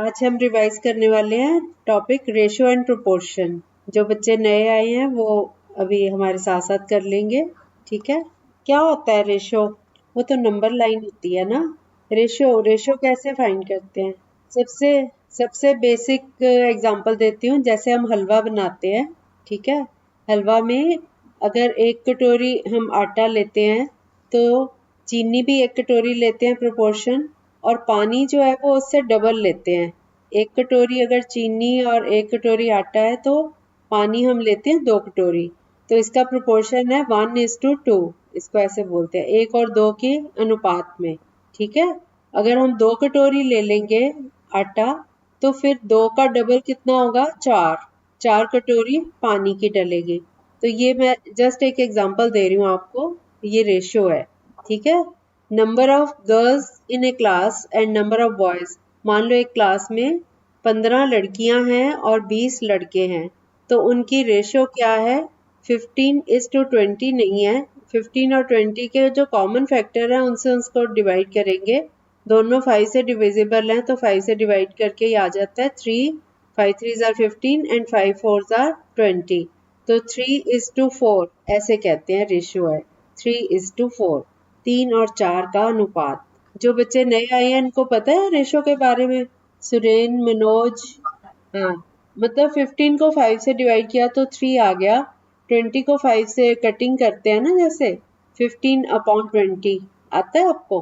आज हम रिवाइज करने वाले हैं टॉपिक रेशियो एंड प्रोपोर्शन। जो बच्चे नए आए हैं वो अभी हमारे साथ साथ कर लेंगे। ठीक है, क्या होता है रेशियो? वो तो नंबर लाइन होती है ना। रेशियो कैसे फाइंड करते हैं? सबसे सबसे बेसिक एग्जांपल देती हूँ। जैसे हम हलवा बनाते हैं, ठीक है, हलवा में अगर 1 कटोरी हम आटा लेते हैं तो चीनी भी 1 कटोरी लेते हैं प्रोपोर्शन, और पानी जो है वो उससे डबल लेते हैं। 1 कटोरी अगर चीनी और 1 कटोरी आटा है तो पानी हम लेते हैं 2 कटोरी। तो इसका प्रोपोर्शन है 1:2। इसको ऐसे बोलते हैं, 1 और 2 के अनुपात में। ठीक है, अगर हम 2 कटोरी ले लेंगे आटा तो फिर 2 का डबल कितना होगा? 4 कटोरी पानी की डलेगी। तो ये मैं जस्ट एक एग्जांपल दे रही हूँ आपको, ये रेशियो है। ठीक है, number of girls in A class and number of boys. मान लो एक क्लास में 15 लड़कियां हैं और 20 लड़के हैं, तो उनकी रेशियो क्या है? 15:20 नहीं है। 15 और 20 के जो कॉमन फैक्टर है उनसे उसको डिवाइड करेंगे। दोनों 5 से डिविजिबल हैं तो 5 से डिवाइड करके ही आ जाता है 3। 5 3s are 15 and 5 4s are 20। तो 3:4 ऐसे कहते हैं रेशियो है। 3:4, 3 और 4 का अनुपात। जो बच्चे नए आए हैं इनको पता है रेशियो के बारे में? सुरेन, मनोज? हाँ, मतलब 15 को 5 से डिवाइड किया तो 3 आ गया। 20 को 5 से कटिंग करते हैं ना, जैसे 15/20 आता है आपको?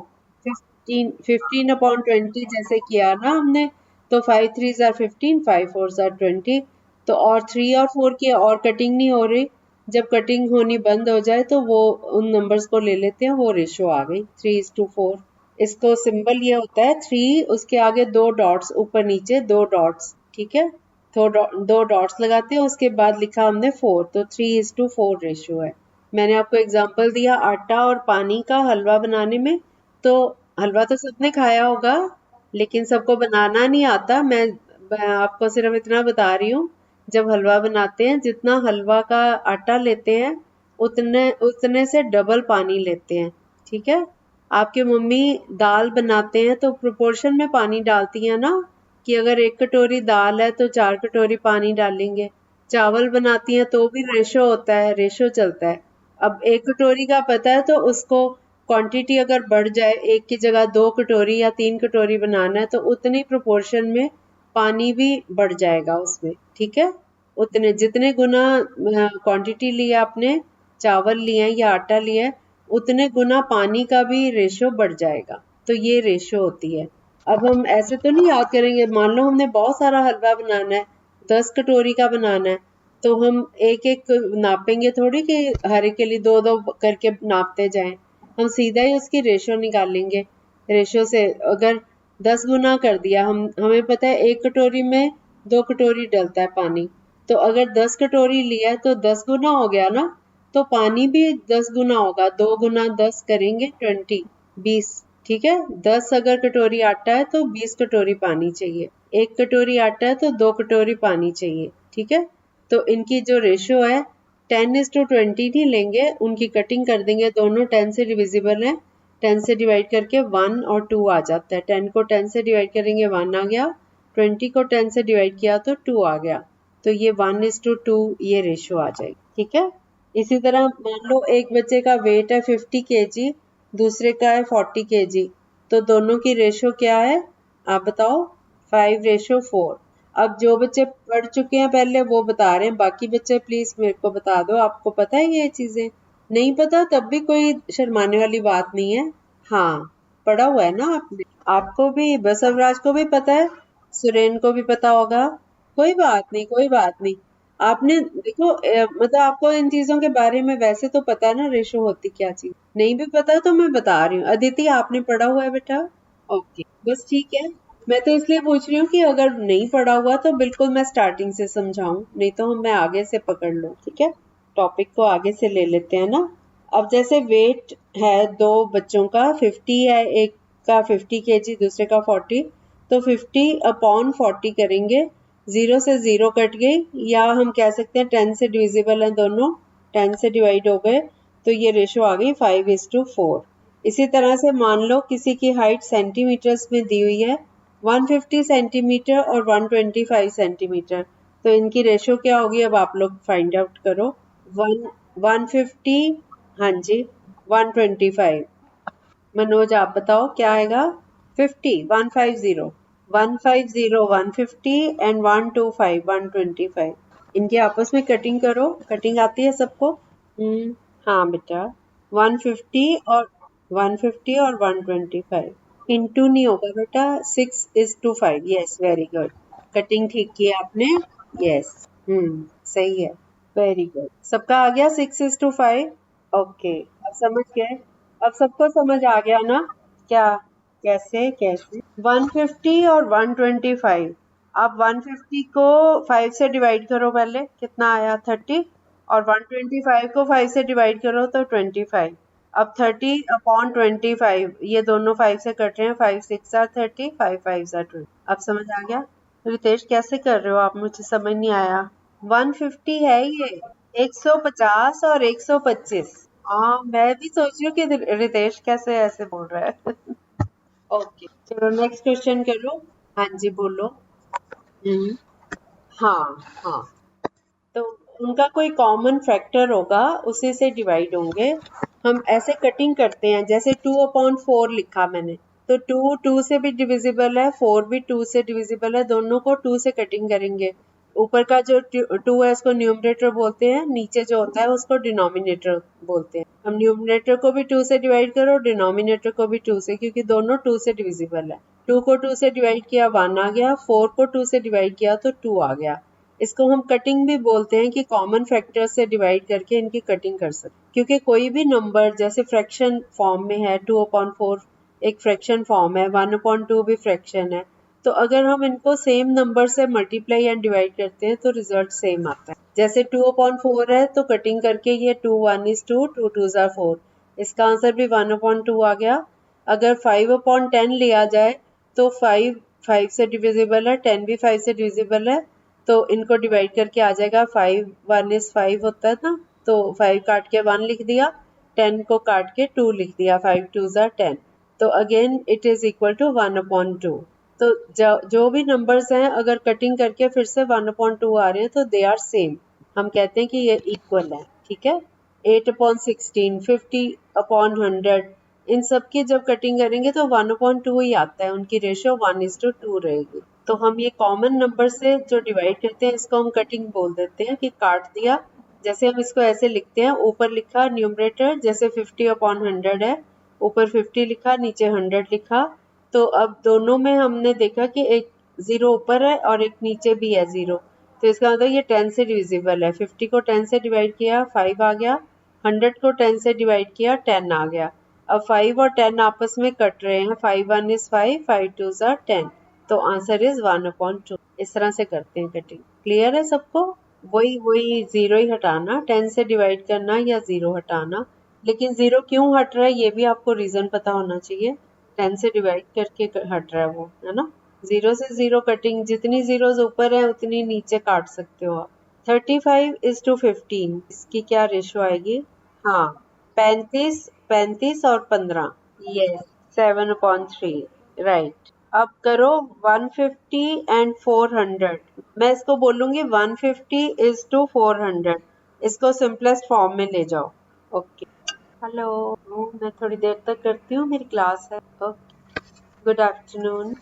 15/20 जैसे किया ना हमने, तो 5 3s are 15, 5 4s are 20। तो और 3 और 4 की और कटिंग नहीं हो रही। जब कटिंग होनी बंद हो जाए तो वो उन नंबर्स को ले लेते हैं, वो रेशियो आ गई 3:4। इसको सिंबल ये होता है 3, उसके आगे 2 डॉट्स, ऊपर नीचे 2 डॉट्स। ठीक है, तो 2 डॉट्स लगाते हैं, उसके बाद लिखा हमने 4, तो 3:4 रेशियो है। मैंने आपको एग्जांपल दिया आटा और पानी का हलवा बनाने में। तो हलवा तो सबने खाया होगा, लेकिन सबको बनाना नहीं आता। मैं आपको सिर्फ इतना बता रही हूँ, जब हलवा बनाते हैं जितना हलवा का आटा लेते हैं उतने उतने से डबल पानी लेते हैं। ठीक है, आपकी मम्मी दाल बनाते हैं तो प्रोपोर्शन में पानी डालती है ना, कि अगर 1 कटोरी दाल है तो 4 कटोरी पानी डालेंगे। चावल बनाती हैं तो भी रेशो होता है, रेशो चलता है। अब 1 कटोरी का पता है तो उसको क्वांटिटी अगर बढ़ जाए, 1 की जगह 2 कटोरी या 3 कटोरी बनाना है तो उतनी प्रोपोर्शन में पानी भी बढ़ जाएगा उसमें। ठीक है, उतने जितने गुना क्वांटिटी ली आपने, चावल लिए या आटा लिया है, उतने गुना पानी का भी रेशो बढ़ जाएगा। तो ये रेशो होती है। अब हम ऐसे तो नहीं याद करेंगे। मान लो हमने बहुत सारा हलवा बनाना है, 10 कटोरी का बनाना है, तो हम एक एक नापेंगे थोड़ी कि हर एक के लिए 2-2 करके नापते जाएं। हम सीधा ही उसकी रेशो निकालेंगे। रेशो से अगर 10 गुना कर दिया, हमें पता है 1 कटोरी में 2 कटोरी डलता है पानी। तो अगर 10 कटोरी लिया तो 10 गुना हो गया ना, तो पानी भी 10 गुना होगा। 2 गुना 10 करेंगे 20, 20। ठीक है, 10 अगर कटोरी आटा है तो 20 कटोरी पानी चाहिए। 1 कटोरी आटा है तो 2 कटोरी पानी चाहिए। ठीक है, तो इनकी जो रेशियो है 10:20 नहीं लेंगे, उनकी कटिंग कर देंगे। दोनों 10 से डिविजिबल है, 10 से डिवाइड करके 1 और 2 आ जाता है। 10 को 10 से डिवाइड करेंगे 1 आ गया, 20 को 10 से डिवाइड किया तो 2 आ गया। तो ये 1:2 ये रेशियो आ जाएगी। ठीक है, इसी तरह मान लो एक बच्चे का वेट है 50 kg, दूसरे का है 40 kg, तो दोनों की रेशियो क्या है आप बताओ? 5:4। अब जो बच्चे पढ़ चुके हैं पहले वो बता रहे हैं, बाकी बच्चे प्लीज मेरे को बता दो, आपको पता है ये चीजें? नहीं पता तब भी कोई शर्माने वाली बात नहीं है। हाँ, पढ़ा हुआ है ना आपने। आपको भी, बसवराज को भी पता है, सुरेन को भी पता होगा। कोई बात नहीं, कोई बात नहीं। आपने देखो मतलब आपको इन चीजों के बारे में वैसे तो पता है ना, रेशो होती क्या चीज। नहीं भी पता तो मैं बता रही हूँ। अदिति आपने पढ़ा हुआ है बेटा? ओके, बस ठीक है। मैं तो इसलिए पूछ रही हूँ कि अगर नहीं पढ़ा हुआ तो बिल्कुल मैं स्टार्टिंग से समझाऊं, नहीं तो मैं आगे से पकड़ लूं। ठीक है, टॉपिक को आगे से ले लेते हैं ना। अब जैसे वेट है दो बच्चों का, 50 है, एक का 50 kg, दूसरे का 40, तो 50/40 करेंगे। 0 से 0 कट गई, या हम कह सकते हैं 10 से डिविजिबल है दोनों, 10 से डिवाइड हो गए, तो ये रेशो आ गई 5:4। इसी तरह से मान लो किसी की हाइट सेंटीमीटर्स में दी हुई है, 150 सेंटीमीटर और 125 सेंटीमीटर, तो इनकी रेशो क्या होगी अब आप लोग फाइंड आउट करो। 150, हाँ जी, 125। मनोज आप बताओ क्या आएगा। 50, 150, 150 150 एंड 125 125। इनके आपस में कटिंग करो, कटिंग आती है सबको। हाँ बेटा, 150 और 125। इंटू नहीं होगा बेटा, 6:5। यस, वेरी गुड, कटिंग ठीक की आपने। यस, सही है, वेरी गुड। सबका आ गया 6:5। ओके, अब समझ गए, अब सबको समझ आ गया ना। क्या, कैसे कैसे 150 और 125। आप 150 को 5 से डिवाइड करो, पहले कितना आया 30, और 125 को 5 से डिवाइड करो तो 25। अब 30/25, ये दोनों 5 से कट रहे हैं, 5 6 आर 30, 5 5 आर 20। अब समझ आ गया। रितेश कैसे कर रहे हो आप, मुझे समझ नहीं आया। 150 है ये, 150 और 125। हाँ, मैं भी सोच रही हूँ कि रितेश कैसे ऐसे बोल रहा है। ओके, चलो नेक्स्ट क्वेश्चन करो। हाँ जी, बोलो। हम्म, हाँ हाँ, तो उनका कोई कॉमन फैक्टर होगा, उसी से डिवाइड होंगे। हम ऐसे कटिंग करते हैं, जैसे 2/4 लिखा मैंने, तो 2 से भी डिविजिबल है, 4 भी 2 से डिविजिबल है, दोनों को 2 से कटिंग करेंगे। ऊपर का जो 2 है उसको न्यूमरेटर बोलते हैं, नीचे जो होता है उसको डिनोमिनेटर बोलते हैं। हम न्यूमरेटर को भी 2 से डिवाइड करो, डिनोमिनेटर को भी 2 से, क्योंकि दोनों 2 से डिविजिबल है। 2 को 2 से डिवाइड किया 1 आ गया, 4 को 2 से डिवाइड किया तो 2 आ गया। इसको हम कटिंग भी बोलते हैं कि कॉमन फैक्टर से डिवाइड करके इनकी कटिंग कर सकते, क्योंकि कोई भी नंबर जैसे फ्रैक्शन फॉर्म में है, 2/4 एक फ्रैक्शन फॉर्म है, 1/2 भी फ्रैक्शन है, तो अगर हम इनको सेम नंबर से मल्टीप्लाई एंड डिवाइड करते हैं तो रिजल्ट सेम आता है। जैसे 2/4 है तो कटिंग करके ये 2 1 is 2, 2 2 are 4, इसका आंसर भी 1/2 आ गया। अगर 5/10 लिया जाए तो 5 5 से डिविजिबल है, 10 भी 5 से डिविजिबल है, तो इनको डिवाइड करके आ जाएगा 5 1 is 5 होता है ना, तो 5 काट के 1 लिख दिया, 10 को काट के 2 लिख दिया, 5 2s are 10, तो again it is equal to 1/2। तो जो भी नंबर्स हैं अगर कटिंग करके फिर से 1/2 आ रहे हैं तो दे आर सेम, हम कहते हैं कि ये इक्वल है, ठीक है। 8/16, 50/100, इन सब की जब कटिंग करेंगे तो 1/2 ही आता है, उनकी रेशियो 1:2 रहेगी। तो हम ये कॉमन नंबर से जो डिवाइड करते हैं इसको हम कटिंग बोल देते हैं, कि काट दिया। जैसे हम इसको ऐसे लिखते हैं, ऊपर लिखा न्यूमरेटर, जैसे 50/100 है, ऊपर 50 लिखा, नीचे 100 लिखा, तो अब दोनों में हमने देखा कि एक जीरो ऊपर है और एक नीचे भी है जीरो, तो इसका मतलब ये 10 से डिविजिबल है। 50 को 10 से डिवाइड किया 5 आ गया, 100 को 10 से डिवाइड किया 10 आ गया। अब 5 और 10 आपस में कट रहे हैं, 5 1 is 5, 5 2s are 10, तो आंसर इज 1/2। इस तरह से करते हैं कटिंग। क्लियर है सबको। वही वही जीरो ही हटाना, 10 से डिवाइड करना या जीरो हटाना। लेकिन जीरो क्यों हट रहा है ये भी आपको रीजन पता होना चाहिए। 10 से डिवाइड करके हट रहा है वो, है ना। जीरो से जीरो कटिंग, जितनी जीरोस ऊपर है उतनी नीचे काट सकते हो आप। 35:15, इसकी क्या रेशो आएगी। हाँ, 35 और 15। Yes, 7/3, right. अब करो 150 एंड 400। मैं इसको बोलूंगी 150:400, इसको सिंपलेस्ट फॉर्म में ले जाओ। ओके, हेलो, मैं थोड़ी देर तक करती हूँ, मेरी क्लास है। Okay, good afternoon.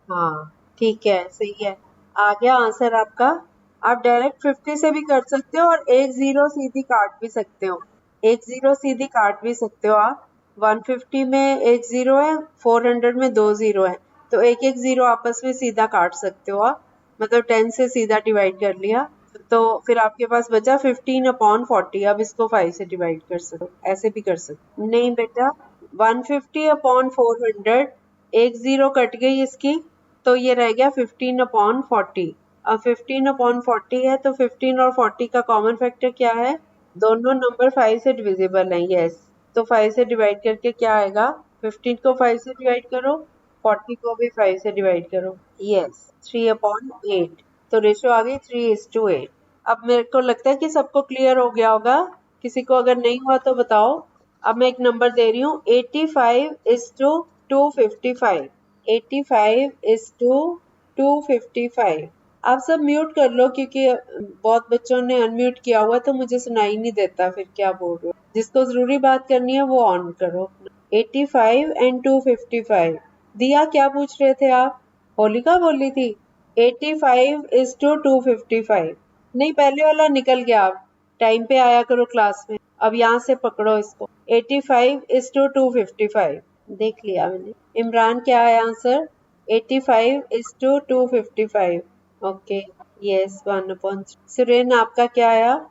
हाँ, ठीक है, सही है। आ गया आंसर आपका। आप डायरेक्ट 50 से भी कर सकते हो और एक जीरो सीधी काट भी सकते हो। एक जीरो सीधी काट भी सकते हो आप। 150 में एक जीरो है, 400 में दो जीरो है, तो एक एक जीरो आपस में सीधा काट सकते हो आप। मतलब 10 से सीधा डिवाइड कर लिया, तो फिर आपके पास बचा 15/40। अब इसको 5 से डिवाइड कर सकते हो, ऐसे भी कर सकते हो। नहीं बेटा, 150/400, एक जीरो कट गई इसकी, तो ये रह गया 15/40। अब 15/40 है तो 15 और 40 का कॉमन फैक्टर क्या है। दोनों नंबर 5 से डिविजिबल हैं, यस। तो 5 से डिवाइड करके क्या आएगा, 15 को 5 से डिवाइड करो, 40 को भी 5 से डिवाइड करो, यस, 3/8। तो रेशियो आ गई 3:8। अब मेरे को लगता है कि सबको क्लियर हो गया होगा। किसी को अगर नहीं हुआ तो बताओ। अब मैं एक नंबर दे रही हूँ, 85:255। 85:255। आप सब म्यूट कर लो क्योंकि बहुत बच्चों ने अनम्यूट किया हुआ है तो मुझे सुनाई नहीं देता फिर क्या बोल रहे हो। जिसको जरूरी बात करनी है वो ऑन करो। 85 एंड 255। दिया क्या पूछ रहे थे आप? होलिका बोली थी 85:255। नहीं पहले वाला निकल गया। आप टाइम पे आया करो क्लास में। अब यहाँ से पकड़ो इसको। 85:255 देख लिया मैंने। इमरान क्या है आंसर? 85:255। Okay yes 1/3। सुरेन आपका क्या आया?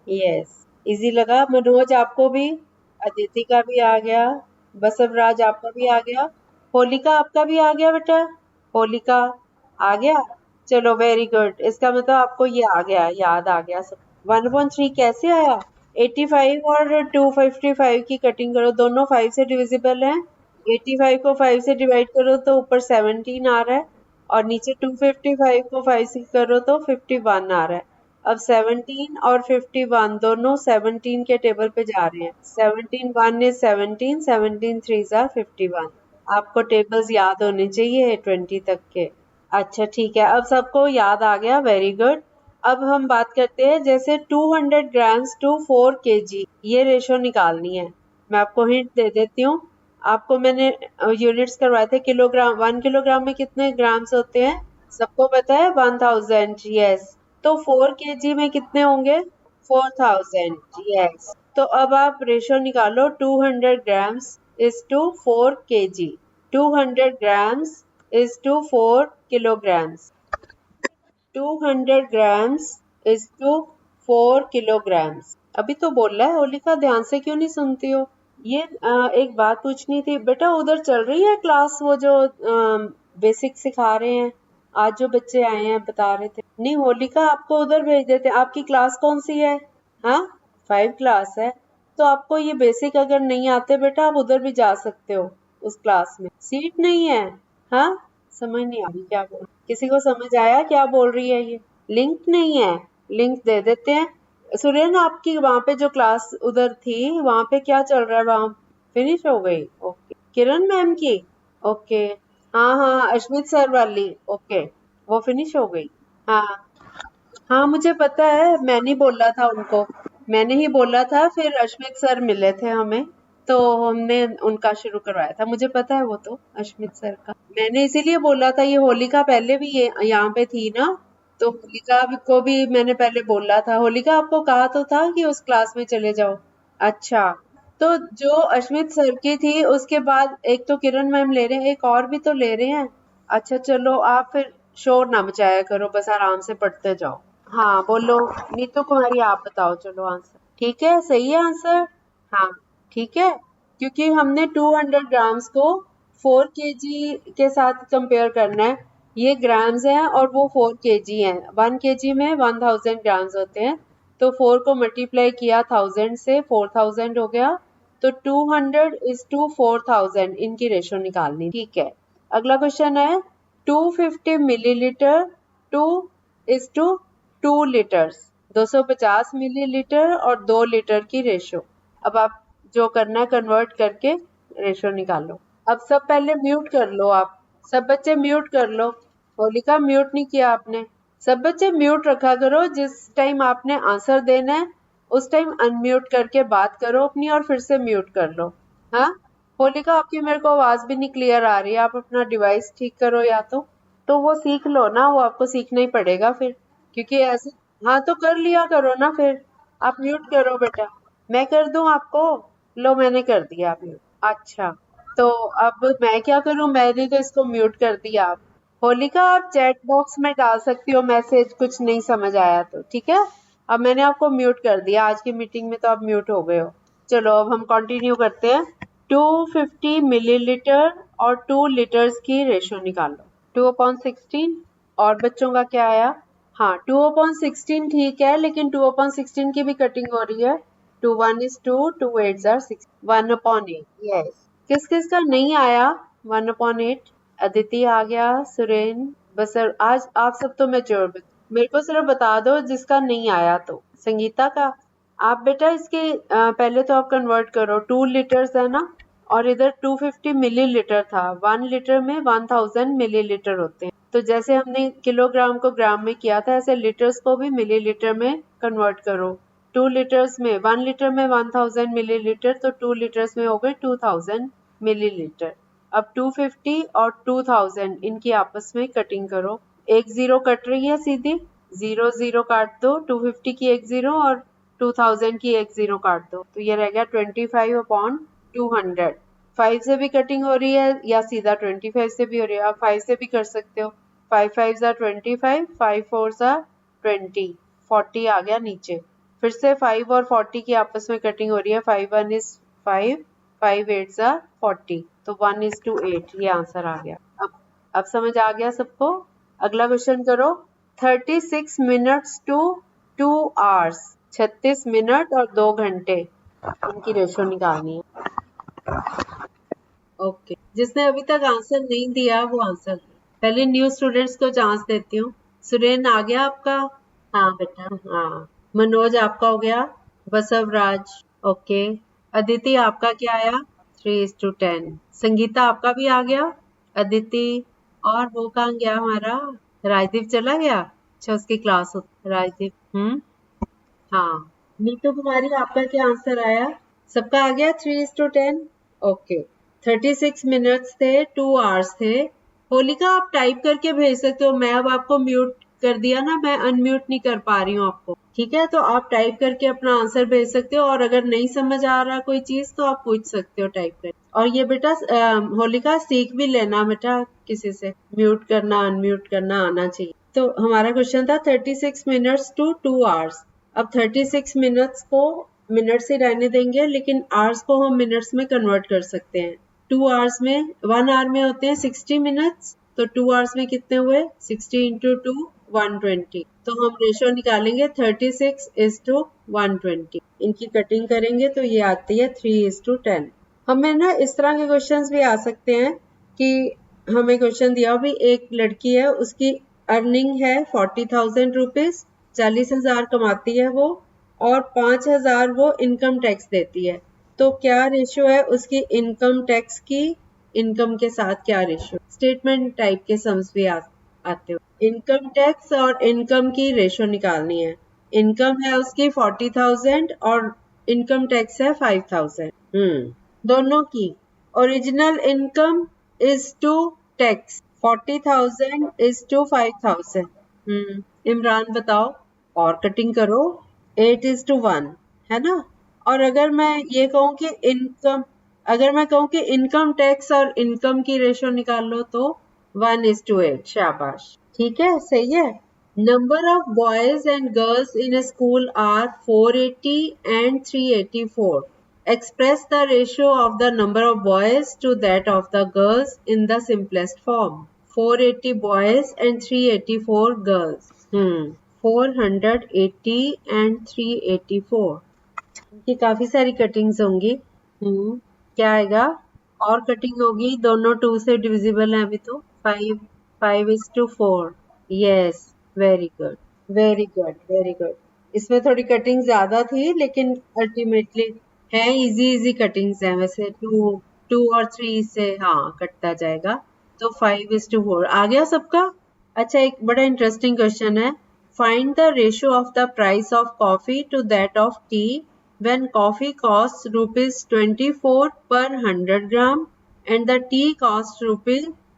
यस इजी लगा। मनोज आपको भी? अदिति का भी आ गया। बसवराज आपका भी आ गया। होलिका आपका भी आ गया बेटा? होलिका आ गया। चलो वेरी गुड। इसका मतलब आपको ये आ गया, याद आ गया सब। 1/3 कैसे आया? 85 और 255 की कटिंग करो, दोनों 5 से डिविजिबल हैं। 85 को 5 से डिवाइड करो तो ऊपर 17 आ रहा है और नीचे 255 को 5 से करो तो 51 आ रहा है। अब 17 और 51 दोनों 17 के टेबल पे जा रहे हैं। 17 1 is 17, 17 3s are 51। आपको टेबल्स याद होने चाहिए 20 तक के। अच्छा ठीक है, अब सबको याद आ गया, वेरी गुड। अब हम बात करते हैं जैसे 200 ग्राम्स टू 4 केजी, ये रेशो निकालनी है। मैं आपको हिंट दे देती हूँ। आपको मैंने यूनिट्स करवाए थे, किलोग्राम 1 किलोग्राम में कितने ग्राम्स होते हैं? सबको पता है 1000। यस तो 4 केजी में कितने होंगे? 4000। यस तो अब आप रेशो निकालो 200 grams is to 4 kg. 200 grams is to 4 kilograms. 200 grams is to 4 kilograms। अभी तो बोल रहा है होलिका, ध्यान से क्यों नहीं सुनती हो? ये एक बात पूछनी थी बेटा, उधर चल रही है क्लास वो जो बेसिक सिखा रहे हैं? आज जो बच्चे आए हैं बता रहे थे। नहीं होलिका आपको उधर भेज देते। आपकी क्लास कौन सी है? हाँ 5 क्लास है। तो आपको ये बेसिक अगर नहीं आते बेटा, आप उधर भी जा सकते हो। उस क्लास में सीट नहीं है। हाँ समझ नहीं आ रही क्या बोल, किसी को समझ आया क्या बोल रही है ये? लिंक नहीं है, लिंक दे देते हैं। सुरेन आपकी वहां पे जो क्लास उधर थी वहां पे क्या चल रहा है? वहां फिनिश हो गई? ओके किरण मैम की? ओके हाँ हाँ अश्मित सर वाली। ओके वो फिनिश हो गई। हाँ हाँ मुझे पता है, मैंने बोला था उनको। मैंने ही बोला था, फिर अश्मित सर मिले थे हमें तो हमने उनका शुरू करवाया था। मुझे पता है वो तो अश्मित सर का। मैंने इसीलिए बोला था। ये होलिका पहले भी ये यहाँ पे थी ना, तो होलिका को भी मैंने पहले बोला था। होलिका आपको कहा तो था कि उस क्लास में चले जाओ। अच्छा तो जो अश्मित सर की थी उसके बाद एक तो किरण मैम ले रहे हैं, एक और भी तो ले रहे हैं। अच्छा चलो आप फिर शोर ना मचाया करो, बस आराम से पढ़ते जाओ। हाँ बोलो नीतू कुमारी, आप बताओ चलो आंसर। ठीक है सही है आंसर। हाँ ठीक है, क्योंकि हमने 200 ग्राम्स को 4 केजी के साथ कंपेयर करना है। ये ग्राम्स हैं और वो 4 केजी हैं। 1 केजी में 1000 ग्राम्स होते हैं, तो 4 को मल्टीप्लाई किया 1000 से, 4000 हो गया। तो 200 इज टू 4000, इनकी रेशो निकालनी। ठीक है अगला क्वेश्चन है 250 millilitre to is to 2 litres. 250 millilitre और 2 लीटर की रेशो। अब आप जो करना है कन्वर्ट करके रेशो निकालो। अब सब पहले म्यूट कर लो। आप सब बच्चे म्यूट कर लो। होलिका म्यूट नहीं किया आपने। सब बच्चे म्यूट रखा करो। जिस टाइम आपने आंसर देना है उस टाइम अनम्यूट करके बात करो अपनी और फिर से म्यूट कर लो। हाँ होलिका आपकी मेरे को आवाज भी नहीं क्लियर आ रही है। आप अपना डिवाइस ठीक करो या तो वो सीख लो ना, वो आपको सीखना ही पड़ेगा फिर, क्योंकि ऐसे। हाँ तो कर लिया करो ना फिर। आप म्यूट करो बेटा। मैं कर दूं आपको? लो मैंने कर दिया आप म्यूट। अच्छा तो अब मैं क्या करूं? मैंने तो इसको म्यूट कर दिया। आप होलिका आप चैट बॉक्स में डाल सकती हो मैसेज, कुछ नहीं समझ आया तो। ठीक है अब मैंने आपको म्यूट कर दिया। आज की मीटिंग में तो आप म्यूट हो गए हो। चलो अब हम कंटिन्यू करते हैं। 250 मिलीलीटर और 2 लीटर्स की रेशो निकालो। 2/16। और बच्चों का क्या आया? हाँ 2/16 ठीक है, लेकिन 2/16 की भी कटिंग हो रही है। 2 1 is 2, 2 8s are 6, 1/8। यस किस किस का नहीं आया 1/8? अदिति आ गया, सुरेन, बसर। आज आप सब तो मैच्योर। मेरे को सिर्फ बता दो जिसका नहीं आया तो। संगीता का? आप बेटा इसके पहले तो आप कन्वर्ट करो। 2 लीटर्स है ना, और इधर 250 मिलीलीटर था। 1 लीटर में 1000 मिलीलीटर होते हैं। तो जैसे हमने किलोग्राम को ग्राम में किया था, ऐसे लीटर्स को भी मिलीलीटर में कन्वर्ट करो। 2 लीटर्स में 1 लीटर में 1000 मिलीलीटर, तो 2 लीटर्स में हो गए 2000 मिलीलीटर। अब 250 और 2000 इनकी आपस में कटिंग करो। एक जीरो कट रही है सीधी, 0 0 काट दो। 250 की एक जीरो और 2000 की एक जीरो काट दो, तो ये रह गया 25/200। 5 से भी कटिंग हो रही है या सीधा 25 से भी हो रही है। आप 5 से भी कर सकते हो। 5 5 25, 5 4 20, 40 आ गया नीचे। फिर से 5 और 40 की आपस में कटिंग हो रही है। 5 1 is 5, 5 8 40, तो 1:8 ये आंसर आ गया। अब समझ आ गया सबको? अगला क्वेश्चन करो। 36 मिनट्स टू 2 आवर्स, 36 मिनट और 2 घंटे, इनकी रेशो निकालनी है। ओके, जिसने अभी तक आंसर नहीं दिया वो आंसर दे। पहले न्यू स्टूडेंट्स को चांस देती हूँ। सुरेन आ गया आपका? हाँ बेटा, हाँ। मनोज आपका हो गया? बसव राज, ओके। अदिति आपका क्या आया? 3:10। संगीता आपका भी आ गया? अदिति, और वो कहाँ गया हमारा? राजदीप चला गया? अच्छा, उसकी क्लास हो। राजदीप, हाँ। नीतू कुमारी आपका क्या आंसर आया? सबका आ गया 3:10? ओके। 36 मिनट्स थे, 2 आवर्स थे। होलिका आप टाइप करके भेज सकते हो। मैं अब आपको म्यूट कर दिया ना, मैं अनम्यूट नहीं कर पा रही हूँ आपको। ठीक है, तो आप टाइप करके अपना आंसर भेज सकते हो, और अगर नहीं समझ आ रहा कोई चीज तो आप पूछ सकते हो टाइप करके। और ये बेटा होलिका सीख भी लेना बेटा, किसी से म्यूट करना अनम्यूट करना आना चाहिए। तो हमारा क्वेश्चन था 36 मिनट्स टू 2 आवर्स। अब 36 मिनट्स को मिनट्स ही रहने देंगे, लेकिन आवर्स को हम मिनट्स में कन्वर्ट कर सकते हैं। 2 आवर्स में 1 आवर में होते हैं 60 मिनट्स, तो 2 आवर्स में कितने हुए? 60 इंटू 2 120। तो हम रेशो निकालेंगे 36:120। इनकी कटिंग करेंगे तो ये आती है 3:10। हमें ना इस तरह के क्वेश्चंस भी आ सकते हैं कि हमें क्वेश्चन दिया भी, एक लड़की है, उसकी अर्निंग है 40,000 रुपीज, 40,000 कमाती है वो, और 5,000 वो इनकम टैक्स देती है। तो क्या रेशियो है उसकी इनकम टैक्स की इनकम के साथ? क्या रेशियो? स्टेटमेंट टाइप के सम्स भी आते हो। इनकम टैक्स और इनकम की रेशियो निकालनी है। इनकम है उसकी 40,000 और इनकम टैक्स है 5,000। दोनों की original income is to tax 40,000 is to 5,000। Imran बताओ, और कटिंग करो। 8:1 है ना। और अगर मैं ये कहूँ कि इनकम टैक्स और इनकम की रेशो निकाल लो तो 1:8। शाबाश, ठीक है, सही है। Number of boys and girls in a school are 480 and 384. Express the ratio of the number of boys to that of the girls in the simplest form. 480 boys and 384 girls. 480 and 384. इनकी काफी सारी cuttings होंगी। क्या आएगा? और cutting होगी, दोनों 2 से डिविजिबल है अभी तो। 5:4। Yes, very good, very good, very good. इसमें थोड़ी कटिंग ज्यादा थी, लेकिन अल्टीमेटली है इजी कटिंग्स है वैसे। 2 और 3 से हाँ कटता जाएगा। तो 5:4 आ गया सबका। अच्छा, एक बड़ा इंटरेस्टिंग क्वेश्चन है। Find the ratio of the price of coffee to that of tea when coffee costs ₹24 per 100 gram and the tea costs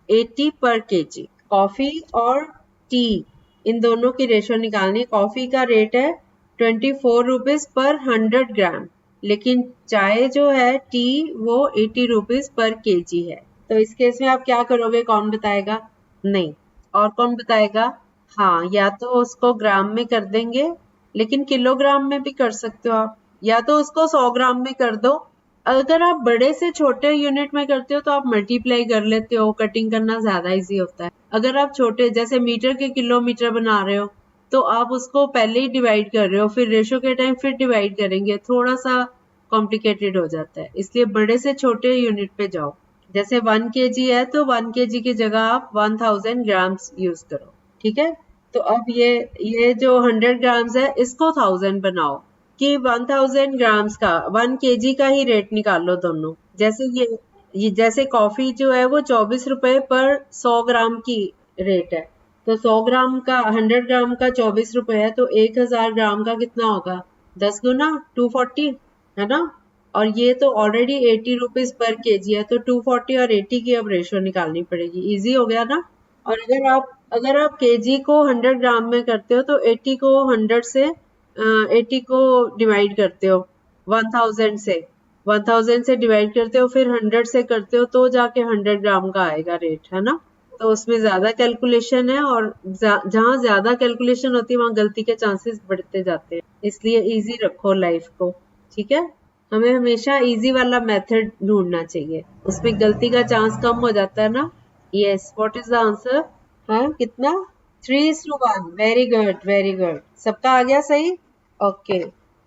₹80 per kg. Coffee और टी इन दोनों की रेशो निकालनी। कॉफी का रेट है 24 रुपीज पर 100 ग्राम, लेकिन चाय जो है टी वो 80 रुपीज पर केजी है। तो इस केस में आप क्या करोगे? कौन बताएगा? नहीं, और कौन बताएगा? हाँ, या तो उसको ग्राम में कर देंगे, लेकिन किलोग्राम में भी कर सकते हो आप, या तो उसको 100 ग्राम में कर दो। अगर आप बड़े से छोटे यूनिट में करते हो तो आप मल्टीप्लाई कर लेते हो, कटिंग करना ज्यादा इजी होता है। अगर आप छोटे जैसे मीटर के किलोमीटर बना रहे हो तो आप उसको पहले ही डिवाइड कर रहे हो, फिर रेशो के टाइम फिर डिवाइड करेंगे, थोड़ा सा कॉम्प्लिकेटेड हो जाता है। इसलिए बड़े से छोटे यूनिट पे जाओ। जैसे 1 kg है तो 1 kg की जगह आप 1000 ग्राम्स यूज करो। ठीक है, तो अब ये जो 100 ग्राम्स है इसको 1000 बनाओ कि 1000 ग्राम्स का 1 kg का ही रेट निकाल लो दोनों। जैसे ये जैसे कॉफी जो है वो 24 रुपए पर 100 ग्राम की रेट है, तो 100 ग्राम का 100 ग्राम का 24 रुपए है, तो 1000 ग्राम का कितना होगा? 10 गुना 240, है ना? और ये तो ऑलरेडी 80 रुपीज पर केजी है, तो 240 और 80 की अब रेशो निकालनी पड़ेगी। इजी हो गया ना? और अगर आप केजी को 100 ग्राम में करते हो तो 80 को 100 से 80 को डिवाइड करते हो 1000 से, 1000 से डिवाइड करते हो, फिर 100 से करते हो, तो जाके 100 ग्राम का आएगा रेट, है ना? तो उसमें ज्यादा कैलकुलेशन है, और जहाँ ज्यादा कैलकुलेशन होती है वहां गलती के चांसेस बढ़ते जाते हैं, इसलिए इजी रखो लाइफ को। ठीक है, हमें हमेशा इजी वाला मेथड ढूंढना चाहिए, उसमें गलती का चांस कम हो जाता है ना। Yes, what is the answer? हाँ, कितना? 3:1। Very good, very good. सबका आ गया सही? ओके।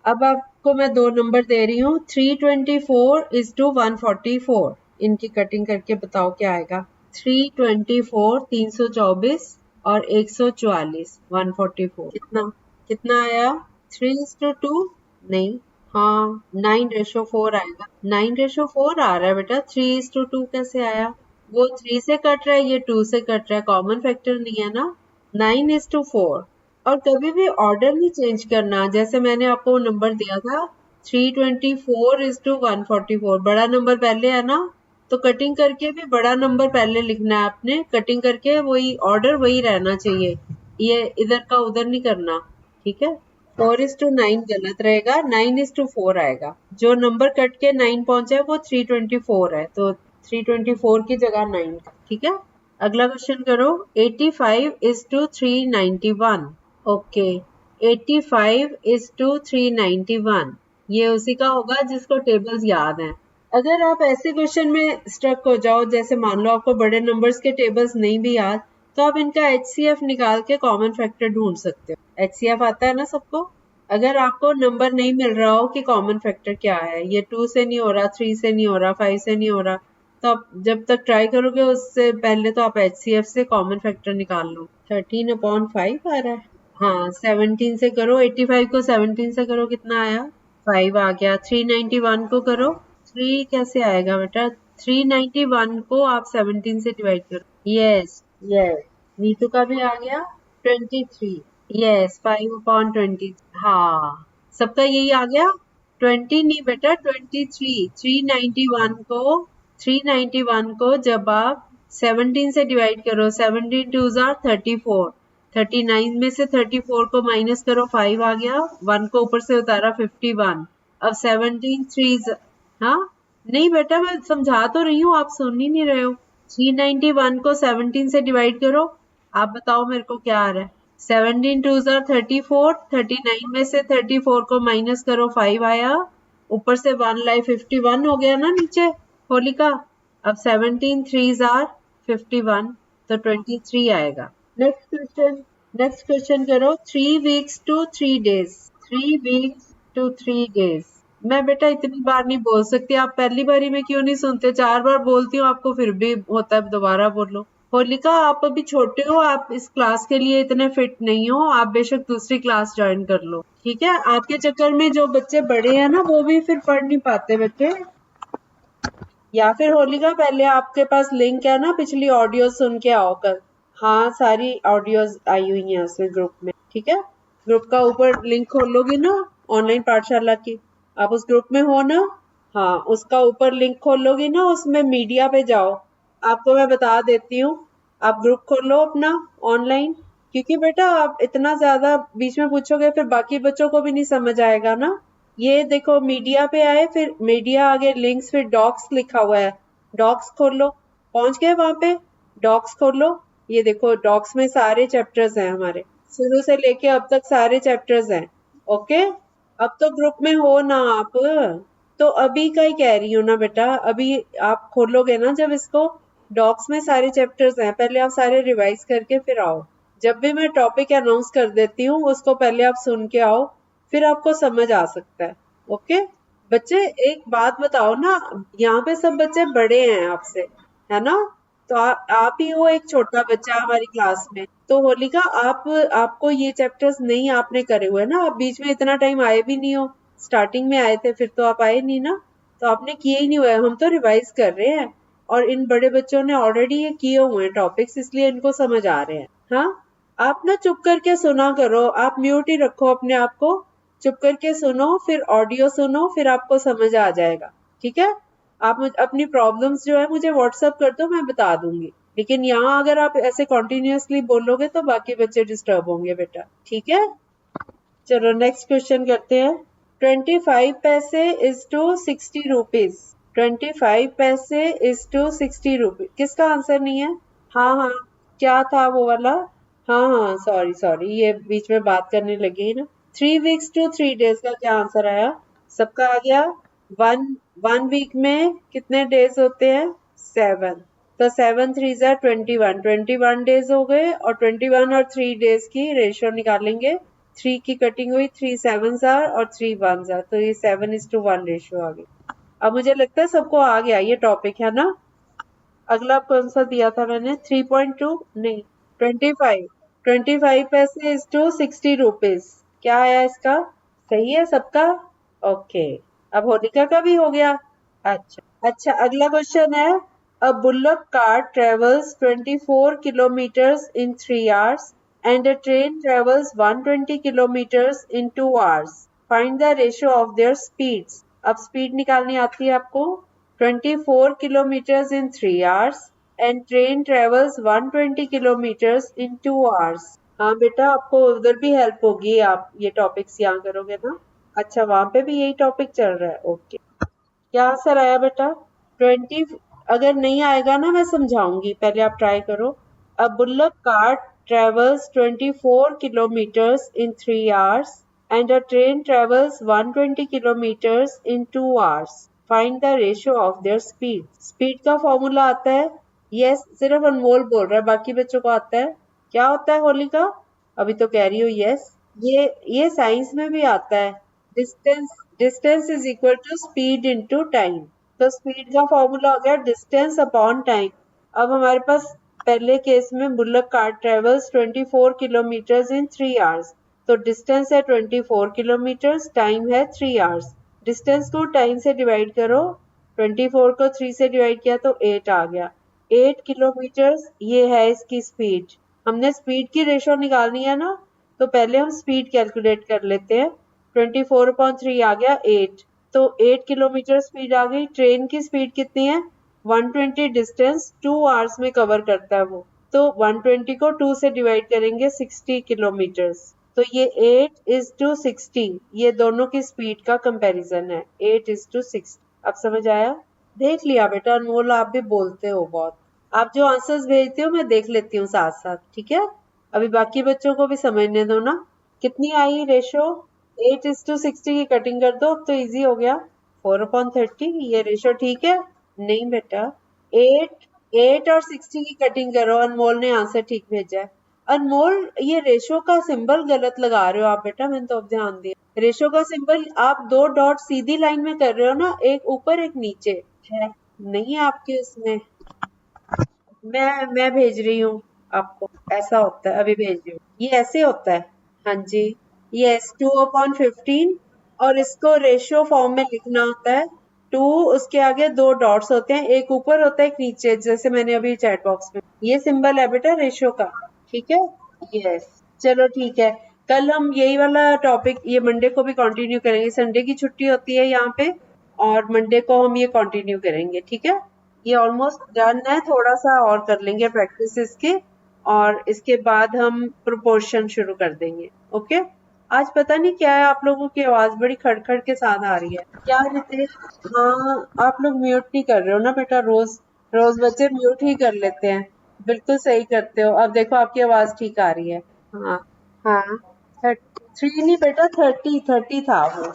अब आपको मैं 2 नंबर दे रही हूँ। 324:144। इनकी कटिंग करके बताओ क्या आएगा। 324, 324 और 144, 144 कितना? कितना आया? 3:2? नहीं। हाँ, 9:4 आएगा। 9:4 आ रहा है बेटा, 3:2 कैसे आया? वो 3 से कट रहा है, ये 2 से कट रहा है, कॉमन फैक्टर नहीं है ना। 9:4। और कभी भी ऑर्डर नहीं चेंज करना, जैसे मैंने आपको नंबर दिया था 324:144, बड़ा नंबर पहले है ना, तो कटिंग करके भी बड़ा नंबर पहले लिखना है आपने, कटिंग करके वही ऑर्डर वही रहना चाहिए, ये इधर का उधर नहीं करना। ठीक है, 4:9 गलत रहेगा, 9:4 आएगा। जो नंबर कट के 9 पहुंचा है वो 324 है, तो 324 की जगह 9। ठीक है, अगला क्वेश्चन करो। 85:391। ओके, 85:391, ये उसी का होगा जिसको टेबल्स याद हैं। अगर आप ऐसे क्वेश्चन में स्ट्रक हो जाओ, जैसे मान लो आपको बड़े नंबर्स के टेबल्स नहीं भी याद, तो आप इनका HCF निकाल के कॉमन फैक्टर ढूंढ सकते हो। HCF आता है ना सबको? अगर आपको नंबर नहीं मिल रहा हो कि कॉमन फैक्टर क्या है, ये 2 से नहीं हो रहा, 3 से नहीं हो रहा, 5 से नहीं हो रहा, तो आप जब तक ट्राई करोगे उससे पहले तो आप HCF से कॉमन फैक्टर निकाल लो। 13/5 आ रहा है। हाँ, 17 से करो, 85 को 17 से करो, कितना आया? 5 आ गया। 391 को करो। 3 कैसे आएगा बेटा? 391 को आप 17 से डिवाइड करो। Yes, yes. नीतू का भी आ गया। 23। यस, 5/20। हाँ, सबका यही आ गया। 20 नहीं बेटा, 23। 391 को जब आप 17 से डिवाइड करो, 17 2s are 34, 39 में से 34 को माइनस करो, 5 आ गया, 1 को ऊपर से उतारा, 51। अब 17 3s, हाँ नहीं बेटा, मैं समझा तो रही हूँ, आप सुन ही नहीं रहे हो। 391 को 17 से डिवाइड करो, आप बताओ मेरे को क्या आ रहा है। 17 2s are 34, 39 में से 34 को माइनस करो, 5 आया, ऊपर से 1 लाई 51 हो गया ना नीचे होलिका। अब 17 3s are 51, तो 23 आएगा। नेक्स्ट क्वेश्चन करो। 3 weeks to 3 days। 3 weeks to 3 days। मैं बेटा इतनी बार नहीं बोल सकती, आप पहली बारी में क्यों नहीं सुनते? 4 बार बोलती हूँ आपको, फिर भी होता है दोबारा बोलो। होलिका, आप अभी छोटे हो, आप इस क्लास के लिए इतने फिट नहीं हो, आप बेशक दूसरी क्लास ज्वाइन कर लो। ठीक है, आपके चक्कर में जो बच्चे बड़े हैं ना, वो भी फिर पढ़ नहीं पाते बच्चे। या फिर होलिका, पहले आपके पास लिंक है ना, पिछली ऑडियो सुन के आओ कल। हाँ, सारी ऑडियोज आई हुई हैं उसमें ग्रुप में। ठीक है, ग्रुप का ऊपर लिंक खोलोगी ना, ऑनलाइन पाठशाला की, आप उस ग्रुप में हो ना? हाँ, उसका ऊपर लिंक खोलोगी ना, उसमें मीडिया पे जाओ, आपको मैं बता देती हूँ। आप ग्रुप खोलो अपना ऑनलाइन, क्योंकि बेटा आप इतना ज्यादा बीच में पूछोगे फिर बाकी बच्चों को भी नहीं समझ आएगा ना। ये देखो, मीडिया पे आए, फिर मीडिया आगे लिंक्स, फिर डॉक्स लिखा हुआ है, डॉक्स खोलो। पहुंच गए वहां पे? डॉक्स खोलो, ये देखो डॉक्स में सारे चैप्टर्स हैं हमारे, शुरू से लेके अब तक सारे चैप्टर्स हैं। ओके, अब तो ग्रुप में हो ना आप, तो अभी का ही कह रही हूँ ना बेटा, अभी आप खोलोगे ना जब इसको, डॉक्स में सारे चैप्टर्स हैं, पहले आप सारे रिवाइज करके फिर आओ। जब भी मैं टॉपिक अनाउंस कर देती हूँ उसको पहले आप सुन के आओ, फिर आपको समझ आ सकता है। ओके बच्चे, एक बात बताओ ना, यहाँ पे सब बच्चे बड़े हैं आपसे, है ना? तो आप ही हो एक छोटा बच्चा हमारी क्लास में, तो होलिका आपको ये चैप्टर्स नहीं आपने करे हुए ना, आप बीच में इतना टाइम आए भी नहीं हो, स्टार्टिंग में आए थे, फिर तो आप आए नहीं ना। तो आपने किए ही नहीं हुआ है, हम तो रिवाइज कर रहे हैं और इन बड़े बच्चों ने ऑलरेडी ये किए हुए हैं टॉपिक्स, इसलिए इनको समझ आ रहे हैं। हाँ, आप ना चुप करके सुना करो, आप म्यूट ही रखो अपने आप को, चुप करके सुनो, फिर ऑडियो सुनो, फिर आपको समझ आ जाएगा। ठीक है, आप अपनी प्रॉब्लम्स जो है मुझे व्हाट्सएप कर दो, मैं बता दूंगी। लेकिन यहाँ अगर आप ऐसे कॉन्टिन्यूअसली बोलोगे तो बाकी बच्चे डिस्टर्ब होंगे बेटा। ठीक है, चलो नेक्स्ट क्वेश्चन करते हैं। 25 पैसे इज टू 60 रुपीज। 25 पैसे इज टू 60 रुपीज, किसका आंसर नहीं है? हाँ हाँ, क्या था वो वाला? हाँ हाँ, सॉरी सॉरी, ये बीच में बात करने लगी ना। 3 वीक्स टू 3 डेज का क्या आंसर आया? सबका आ गया। वन वन वीक में कितने डेज होते हैं? 7। तो 7 3 जा 21, 21 डेज हो गए, और 21 और 3 डेज की रेशियो निकालेंगे। 3 की कटिंग हुई, 3 7 जार और 3 1 जार, तो ये 7:1 रेशियो आ गई। अब मुझे लगता है सबको आ गया ये टॉपिक, है ना? अगला कौन सा दिया था मैंने? 3.2 नहीं, 25। 25 पैसे इज टू 60 रुपीज, क्या आया इसका? सही है सबका? ओके, अब होलिका का भी हो गया। अच्छा अच्छा, अगला क्वेश्चन है। अ bullock cart travels 24 kilometers in 3 hours and a train travels 120 kilometers in 2 hours. Find the ratio of their speeds. अब स्पीड निकालनी आती है आपको। 24 kilometers in 3 hours and train travels 120 kilometers in 2 hours. हाँ बेटा, आपको उधर भी हेल्प होगी, आप ये टॉपिक्स यहाँ करोगे ना। अच्छा, वहां पे भी यही टॉपिक चल रहा है। ओके, क्या आंसर आया बेटा? 20। अगर नहीं आएगा ना मैं समझाऊंगी, पहले आप ट्राई करो। अ bullock cart travels 24 kilometers in 3 hours and a train travels 120 kilometers in 2 hours. Find the ratio of their speed. Speed का फॉर्मूला आता है। यस, सिर्फ अनमोल बोल रहा है, बाकी बच्चों को आता है। क्या होता है होलिका? अभी तो कह रही हो यस। ये साइंस में भी आता है। Distance is equal to speed into time. तो स्पीड का फॉर्मूला हो गया डिस्टेंस अपॉन टाइम। अब हमारे पास पहले केस में bullock cart travels 24 kilometres in 3 hours, तो डिस्टेंस है 24 किलोमीटर्स, टाइम है 3 आवर्स। डिस्टेंस को टाइम से डिवाइड करो, 24 को 3 से डिवाइड किया तो 8 आ गया। 8 किलोमीटर्स ये है इसकी स्पीड। हमने स्पीड की रेशो निकालनी है ना, तो पहले हम स्पीड कैलकुलेट कर लेते हैं। 24/3 आ गया 8, तो 8 किलोमीटर स्पीड आ गई। ट्रेन की स्पीड कितनी है? 120, डिस्टेंस 2 आवर्स में कवर करता है वो, तो 120 को 2 से डिवाइड करेंगे, 60 किलोमीटर्स। तो ये 8 इज टू 60, ये दोनों की स्पीड का कंपैरिजन है। 8 इज टू 60। अब समझ आया? देख लिया बेटा अनमोल, आप भी बोलते हो बहुत। आप जो आंसर्स भेजते हो मैं देख लेती हूँ साथ साथ, ठीक है? अभी बाकी बच्चों को भी समझने दो ना। कितनी आई रेशो? 8:60 की कटिंग कर दो, अब तो इजी हो गया। 4/30, ये रेशो ठीक है? नहीं बेटा, 8 8 और 60 की कटिंग करो। अनमोल ने आंसर ठीक भेजा है। अनमोल, ये रेशो का सिंबल गलत लगा रहे हो आप बेटा, मैंने तो अब ध्यान दिया। रेशो का सिंबल आप 2 डॉट सीधी लाइन में कर रहे हो ना, एक ऊपर एक नीचे है, नहीं है आपके उसमें। मैं भेज रही हूँ आपको, ऐसा होता है, अभी भेज रही हूँ। ये ऐसे होता है। हाँ जी, यस, 2/15, और इसको रेशियो फॉर्म में लिखना होता है। 2, उसके आगे 2 डॉट्स होते हैं, एक ऊपर होता है एक नीचे, जैसे मैंने अभी चैट बॉक्स में, ये सिंबल है बेटा रेशियो का। ठीक है, यस, चलो ठीक है। कल हम यही वाला टॉपिक ये मंडे को भी कंटिन्यू करेंगे। संडे की छुट्टी होती है यहाँ पे, और मंडे को हम ये कंटिन्यू करेंगे। ठीक है, ये ऑलमोस्ट डन है, थोड़ा सा और कर लेंगे प्रैक्टिस इसके, और इसके बाद हम प्रोपोर्शन शुरू कर देंगे। ओके, आज पता नहीं क्या है, आप लोगों की आवाज बड़ी खड़खड़ के साथ आ रही है। क्या रितेश? हाँ, आप लोग म्यूट नहीं कर रहे हो ना बेटा, रोज रोज बच्चे म्यूट ही कर लेते हैं। बिल्कुल सही करते हो। अब देखो आपकी आवाज ठीक आ रही है। हाँ हाँ, 3 नहीं बेटा, 30 था वो,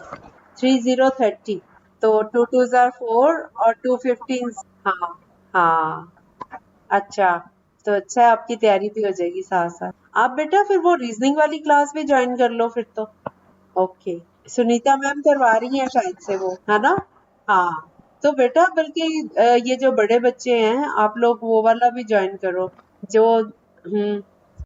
30 30। तो 2 2s are 4 और 2 15। हाँ हाँ, अच्छा, तो अच्छा है, आपकी तैयारी भी हो जाएगी साथ साथ। आप बेटा फिर वो रीजनिंग वाली क्लास भी ज्वाइन कर लो फिर तो। ओके, सुनीता मैम करवा रही हैं शायद से वो, है ना? हाँ, तो बेटा बल्कि ये जो बड़े बच्चे हैं, आप लोग वो वाला भी ज्वाइन करो जो